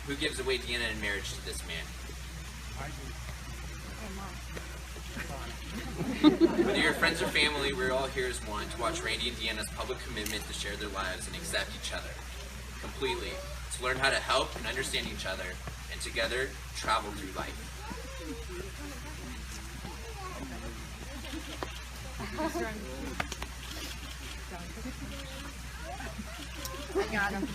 Who gives away Deanna in marriage to this man? Whether you're friends or family, we're all here as one to watch Randy and Deanna's public commitment to share their lives and accept each other completely, to learn how to help and understand each other, and together travel through life. I got him.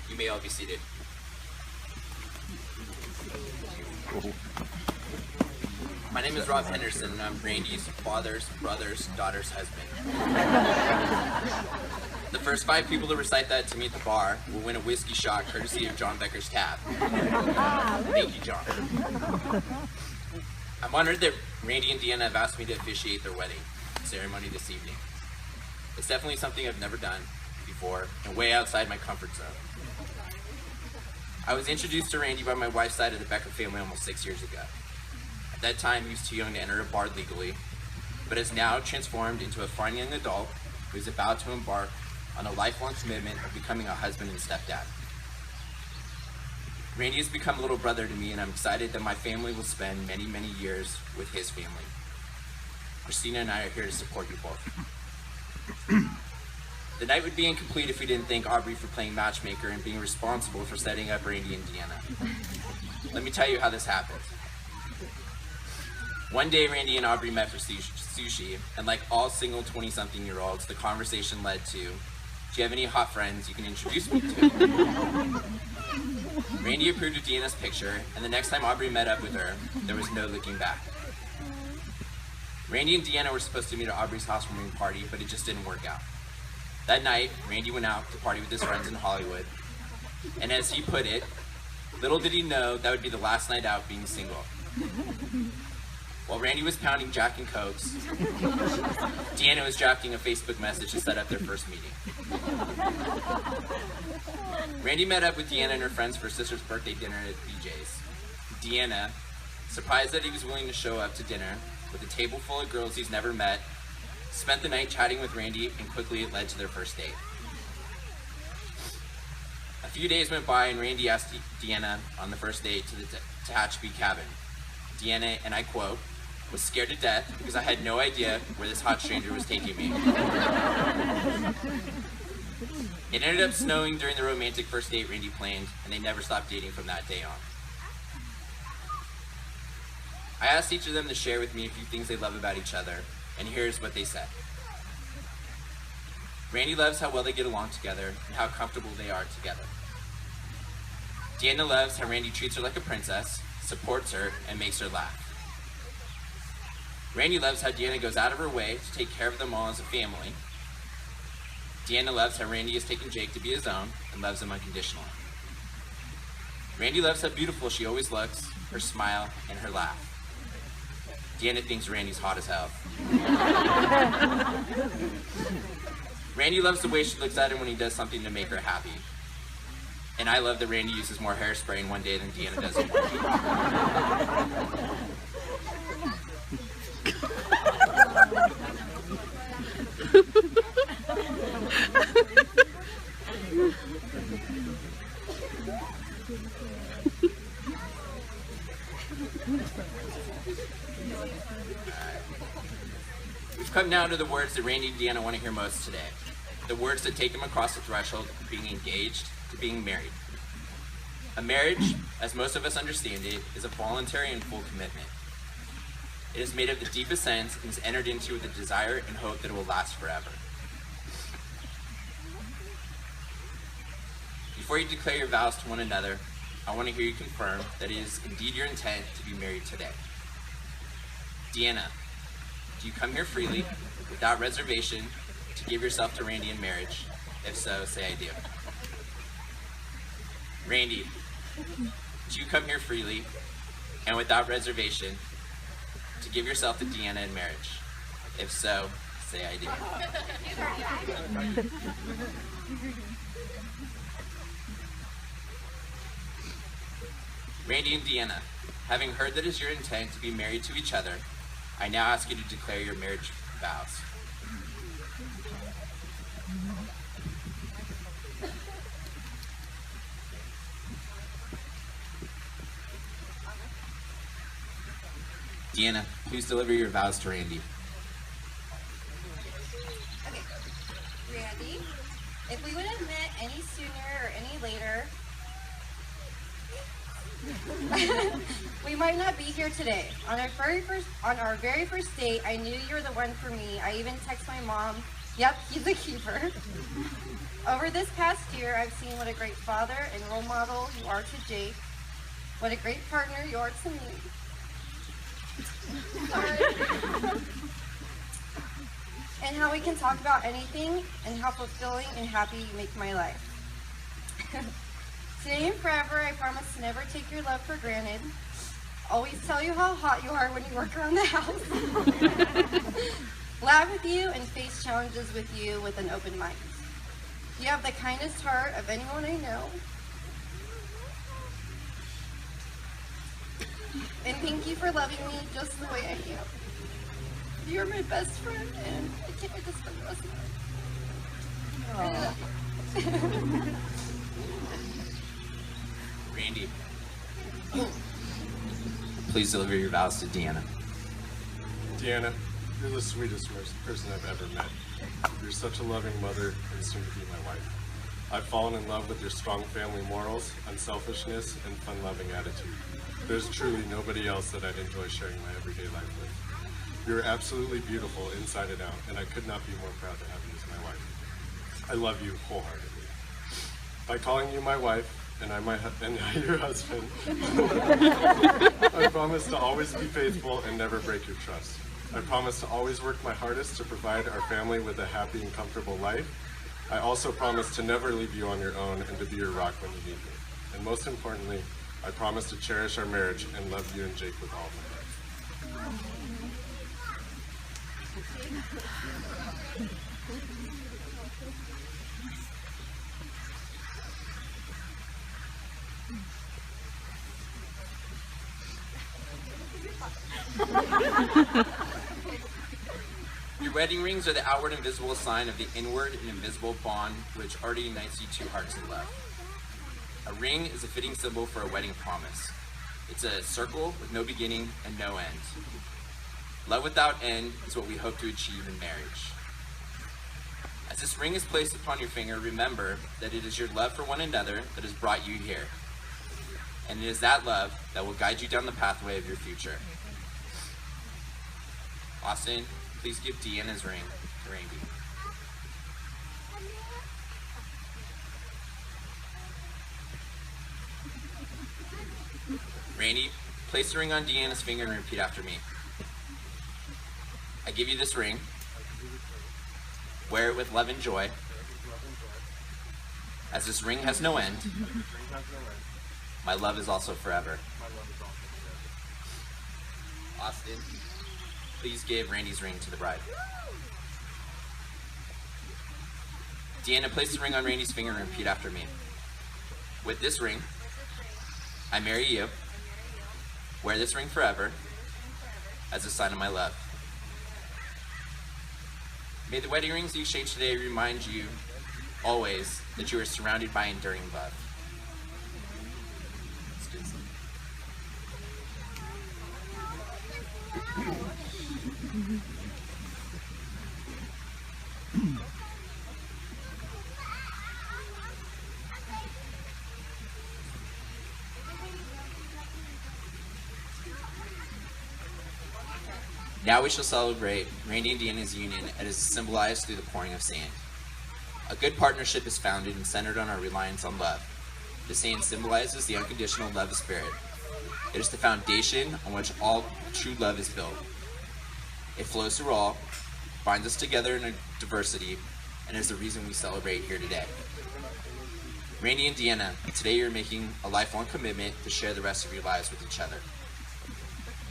You may all be seated. My name is Rob Henderson, and I'm Randy's father's brother's daughter's husband. The first 5 people to recite that to me at the bar will win a whiskey shot courtesy of John Becker's Tab. Thank you, John. I'm honored that Randy and Deanna have asked me to officiate their wedding ceremony this evening. It's definitely something I've never done before, and way outside my comfort zone. I was introduced to Randy by my wife's side of the Becker family almost 6 years ago. At that time, he was too young to enter a bar legally, but has now transformed into a fine young adult who is about to embark on a lifelong commitment of becoming a husband and stepdad. Randy has become a little brother to me, and I'm excited that my family will spend many, many years with his family. Christina and I are here to support you both. The night would be incomplete if we didn't thank Aubrey for playing matchmaker and being responsible for setting up Randy and Deanna. Let me tell you how this happened. One day, Randy and Aubrey met for sushi, and like all single 20-something-year-olds, the conversation led to, "Do you have any hot friends you can introduce me to?" Randy approved of Deanna's picture, and the next time Aubrey met up with her, there was no looking back. Randy and Deanna were supposed to meet at Aubrey's housewarming party, but it just didn't work out. That night, Randy went out to party with his friends in Hollywood, and as he put it, little did he know that would be the last night out being single. While Randy was pounding Jack and Cokes, Deanna was drafting a Facebook message to set up their first meeting. Randy met up with Deanna and her friends for her sister's birthday dinner at BJ's. Deanna, surprised that he was willing to show up to dinner with a table full of girls he's never met, spent the night chatting with Randy, and quickly it led to their first date. A few days went by and Randy asked Deanna on the first date to the Tehachapi cabin. Deanna, and I quote, "was scared to death because I had no idea where this hot stranger was taking me." It ended up snowing during the romantic first date Randy planned, and they never stopped dating from that day on. I asked each of them to share with me a few things they love about each other, and here's what they said. Randy loves how well they get along together and how comfortable they are together. Deanna loves how Randy treats her like a princess, supports her, and makes her laugh. Randy loves how Deanna goes out of her way to take care of them all as a family. Deanna loves how Randy has taken Jake to be his own and loves him unconditionally. Randy loves how beautiful she always looks, her smile, and her laugh. Deanna thinks Randy's hot as hell. Randy loves the way she looks at him when he does something to make her happy. And I love that Randy uses more hairspray in one day than Deanna does in one week. We've come now to the words that Randy and Deanna want to hear most today. The words that take them across the threshold of being engaged to being married. A marriage, as most of us understand it, is a voluntary and full commitment. It is made of the deepest sense and is entered into with the desire and hope that it will last forever. Before you declare your vows to one another, I want to hear you confirm that it is indeed your intent to be married today. Deanna, do you come here freely, without reservation, to to give yourself to Randy in marriage? If so, say I do. Randy, do you come here freely and without reservation to give yourself to Deanna in marriage? If so, say I do. Randy and Deanna, having heard that it is your intent to be married to each other, I now ask you to declare your marriage vows. Deanna, please deliver your vows to Randy. Okay. Randy, if we would have met any sooner or any later, we might not be here today. On our very first date, I knew you were the one for me. I even texted my mom. Yep, he's a keeper. Over this past year, I've seen what a great father and role model you are to Jake. What a great partner you are to me. And how we can talk about anything and how fulfilling and happy you make my life. Today and forever, I promise to never take your love for granted. Always tell you how hot you are when you work around the house. Laugh with you and face challenges with you with an open mind. You have the kindest heart of anyone I know. And thank you for loving me just the way I am. You're my best friend, and I can't wait to spend the rest of my life. Randy, please deliver your vows to Deanna. Deanna, you're the sweetest person I've ever met. You're such a loving mother and soon to be my wife. I've fallen in love with your strong family morals, unselfishness, and fun-loving attitude. There's truly nobody else that I'd enjoy sharing my everyday life with. You're absolutely beautiful inside and out, and I could not be more proud to have you as my wife. I love you wholeheartedly. By calling you my wife, and your husband, I promise to always be faithful and never break your trust. I promise to always work my hardest to provide our family with a happy and comfortable life. I also promise to never leave you on your own and to be your rock when you need me. And most importantly, I promise to cherish our marriage and love you and Jake with all of my heart. Your wedding rings are the outward and visible sign of the inward and invisible bond which already unites you two hearts in love. A ring is a fitting symbol for a wedding promise. It's a circle with no beginning and no end. Love without end is what we hope to achieve in marriage. As this ring is placed upon your finger, remember that it is your love for one another that has brought you here. And it is that love that will guide you down the pathway of your future. Austin, please give Deanna's ring to Randy. Randy, place the ring on Deanna's finger and repeat after me. I give you this ring. Wear it with love and joy. As this ring has no end, my love is also forever. Austin, please give Randy's ring to the bride. Deanna, place the ring on Randy's finger and repeat after me. With this ring, I marry you. Wear this ring forever as a sign of my love. May the wedding rings you exchange today remind you always that you are surrounded by enduring love. Now we shall celebrate Randy and Deanna's union as is symbolized through the pouring of sand. A good partnership is founded and centered on our reliance on love. The sand symbolizes the unconditional love of spirit. It is the foundation on which all true love is built. It flows through all, binds us together in our diversity, and is the reason we celebrate here today. Randy and Deanna, today you're making a lifelong commitment to share the rest of your lives with each other.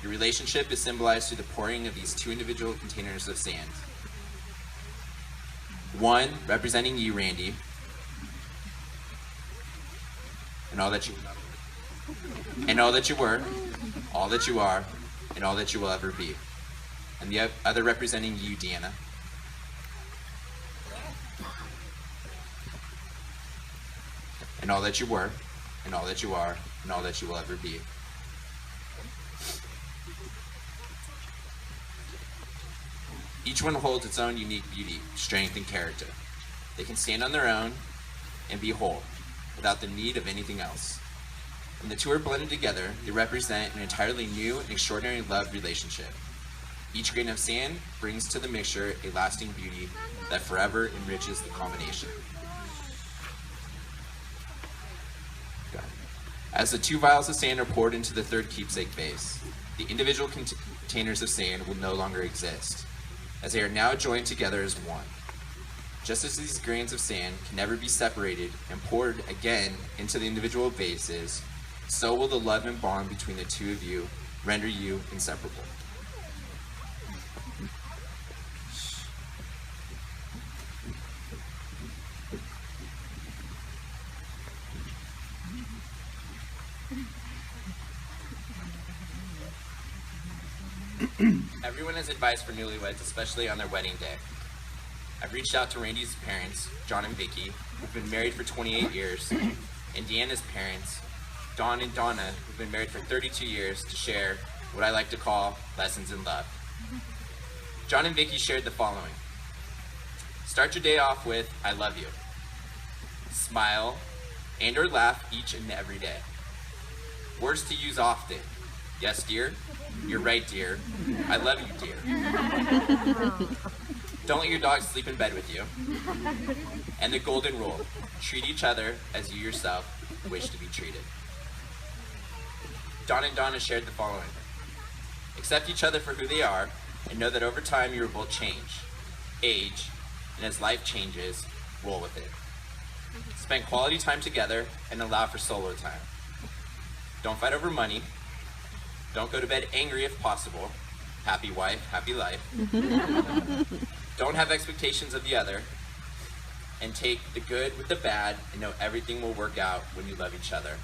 Your relationship is symbolized through the pouring of these two individual containers of sand. One representing you, Randy, and all that you were, all that you are, and all that you will ever be. And the other representing you, Deanna. And all that you were, and all that you are, and all that you will ever be. Each one holds its own unique beauty, strength, and character. They can stand on their own and be whole, without the need of anything else. When the two are blended together, they represent an entirely new and extraordinary love relationship. Each grain of sand brings to the mixture a lasting beauty that forever enriches the combination. As the two vials of sand are poured into the third keepsake vase, the individual containers of sand will no longer exist, as they are now joined together as one. Just as these grains of sand can never be separated and poured again into the individual vases, so will the love and bond between the two of you render you inseparable. Everyone has advice for newlyweds, especially on their wedding day. I've reached out to Randy's parents, John and Vicky, who've been married for 28 years, and Deanna's parents, Dawn and Donna, who've been married for 32 years, to share what I like to call lessons in love. John and Vicky shared the following. Start your day off with, I love you. Smile and or laugh each and every day. Words to use often. Yes, dear. You're right, dear. I love you, dear. Don't let your dog sleep in bed with you. And the golden rule, treat each other as you yourself wish to be treated. Dawn and Donna shared the following. Accept each other for who they are, and know that over time you will both change, age, and as life changes, roll with it. Spend quality time together and allow for solo time. Don't fight over money. Don't go to bed angry if possible. Happy wife, happy life. Don't have expectations of the other. And take the good with the bad and know everything will work out when you love each other.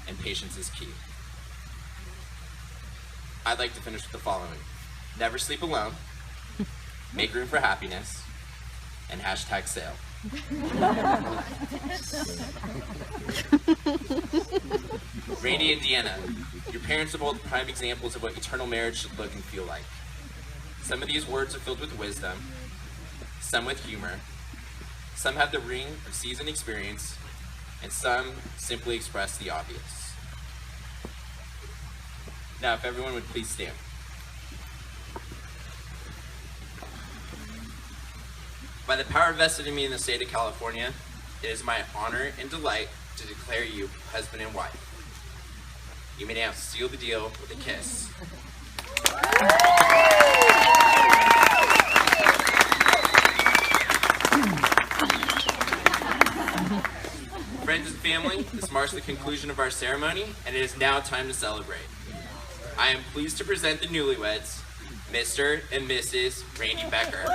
And patience is key. I'd like to finish with the following. Never sleep alone. Make room for happiness. And hashtag sale. Randy and Deanna, your parents are both prime examples of what eternal marriage should look and feel like. Some of these words are filled with wisdom, some with humor, some have the ring of seasoned experience, and some simply express the obvious. Now, if everyone would please stand. By the power vested in me in the state of California, it is my honor and delight to declare you husband and wife. You may now seal the deal with a kiss. Friends and family, this marks the conclusion of our ceremony, and it is now time to celebrate. I am pleased to present the newlyweds, Mr. and Mrs. Randy Becker.